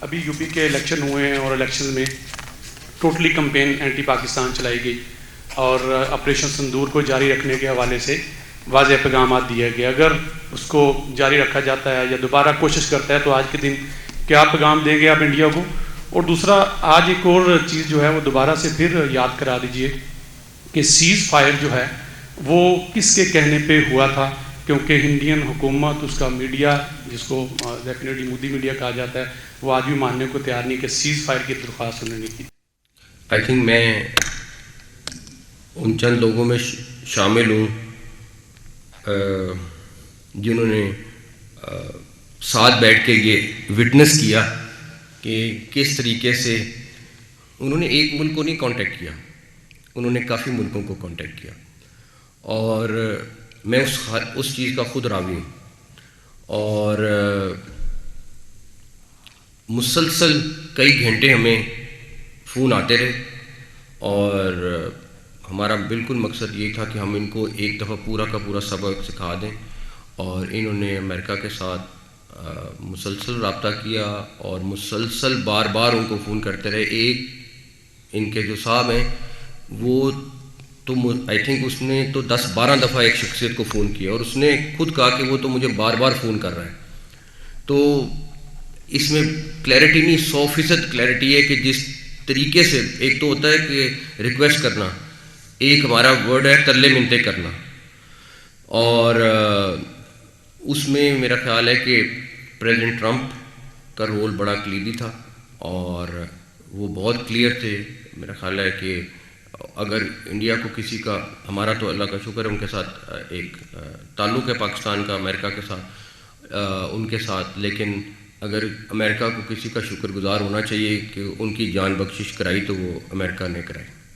ابھی U P کے election ہوئے ہیں اور الیکشن میں ٹوٹلی کمپین اینٹی پاکستان چلائی گئی اور آپریشن سندور کو جاری رکھنے کے حوالے سے واضح پیغامات دیا گیا. اگر اس کو جاری رکھا جاتا ہے یا دوبارہ کوشش کرتا ہے تو آج کے دن کیا پیغام دیں گے آپ انڈیا کو؟ اور دوسرا، آج ایک اور چیز جو ہے وہ دوبارہ سے پھر یاد کرا دیجئے کہ سیز فائر جو ہے وہ کس کے کہنے پہ ہوا تھا، کیونکہ انڈین حکومت، اس کا میڈیا جس کو ڈیفینیٹلی مودی میڈیا کہا جاتا ہے، وہ آج بھی ماننے کو تیار نہیں کہ سیز فائر کی درخواست انہوں نے کی. آئی تھنک میں ان چند لوگوں میں شامل ہوں جنہوں نے ساتھ بیٹھ کے یہ وٹنس کیا کہ کس طریقے سے انہوں نے ایک ملک کو نہیں کانٹیکٹ کیا، انہوں نے کافی ملکوں کو کانٹیکٹ کیا. اور میں اس چیز کا خود راوی ہوں. اور مسلسل کئی گھنٹے ہمیں فون آتے رہے اور ہمارا بالکل مقصد یہی تھا کہ ہم ان کو ایک دفعہ پورا کا پورا سبق سکھا دیں. اور انہوں نے امریکہ کے ساتھ مسلسل رابطہ کیا اور مسلسل بار بار ان کو فون کرتے رہے. ایک ان کے جو صاحب ہیں وہ تو آئی تھنک اس نے تو 10-12 دفعہ ایک شخصیت کو فون کیا اور اس نے خود کہا کہ وہ تو مجھے بار بار فون کر رہا ہے. تو اس میں کلیئرٹی نہیں، 100% کلیئرٹی ہے کہ جس طریقے سے ایک تو ہوتا ہے کہ ریکویسٹ کرنا، ایک ہمارا ورڈ ہے ترلے منتیں کرنا، اور اس میں میرا خیال ہے کہ پریزیڈنٹ ٹرمپ کا رول بڑا کلیدی تھا اور وہ بہت کلیئر تھے. میرا خیال ہے کہ اگر انڈیا کو کسی کا، ہمارا تو اللہ کا شکر ہے ان کے ساتھ ایک تعلق ہے پاکستان کا امریکہ کے ساتھ، ان کے ساتھ، لیکن اگر امریکہ کو کسی کا شکر گزار ہونا چاہیے کہ ان کی جان بخشش کرائی تو وہ امریکہ نے کرائی.